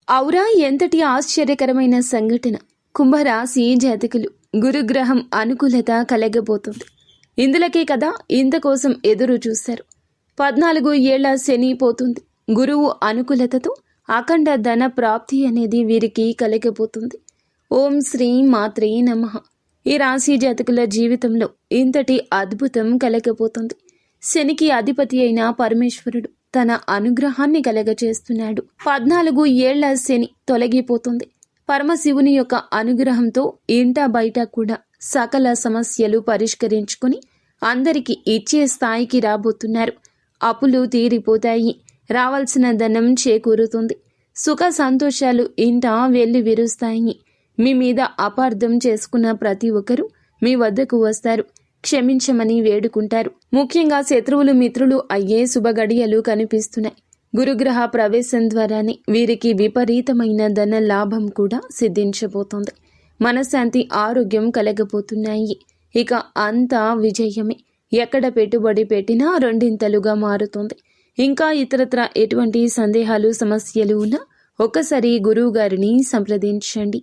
ఔరా ఎంతటి ఆశ్చర్యకరమైన సంఘటన. కుంభరాశి జాతకులు గురుగ్రహం అనుకూలత కలగబోతుంది. ఇందులకే కదా ఇంతకోసం ఎదురు చూశారు. 14 ఏళ్ల శని పోతుంది. గురువు అనుకూలతతో అఖండ ధన ప్రాప్తి అనేది వీరికి కలగబోతుంది. ఓం శ్రీ మాత్రే నమః. ఈ రాశి జాతకుల జీవితంలో ఇంతటి అద్భుతం కలగబోతుంది. శనికి అధిపతి అయిన పరమేశ్వరుడు తన అనుగ్రహాన్ని కలగచేస్తున్నాడు. 14 ఏళ్ల శని తొలగిపోతుంది. పరమశివుని యొక్క అనుగ్రహంతో ఇంటా బయట కూడా సకల సమస్యలు పరిష్కరించుకుని అందరికీ ఇచ్చే స్థాయికి రాబోతున్నారు. అప్పులు తీరిపోతాయి. రావాల్సిన ధనం చేకూరుతుంది. సుఖ సంతోషాలు ఇంట వెళ్లి విరుస్తాయి. మీ మీద అపార్థం చేసుకున్న ప్రతి ఒక్కరూ మీ వద్దకు వస్తారు. క్షమించమని వేడుకుంటారు. ముఖ్యంగా శత్రువులు మిత్రులు అయ్యే శుభగడియలు కనిపిస్తున్నాయి. గురుగ్రహ ప్రవేశం ద్వారానే వీరికి విపరీతమైన ధన లాభం కూడా సిద్ధించబోతోంది. మనశ్శాంతి ఆరోగ్యం కలగబోతున్నాయి. ఇక అంతా విజయమే. ఎక్కడ పెట్టుబడి పెట్టినా రెండింతలుగా మారుతుంది. ఇంకా ఇతరత్ర ఎటువంటి సందేహాలు సమస్యలు ఉన్నా ఒక్కసారి గురువు గారిని సంప్రదించండి.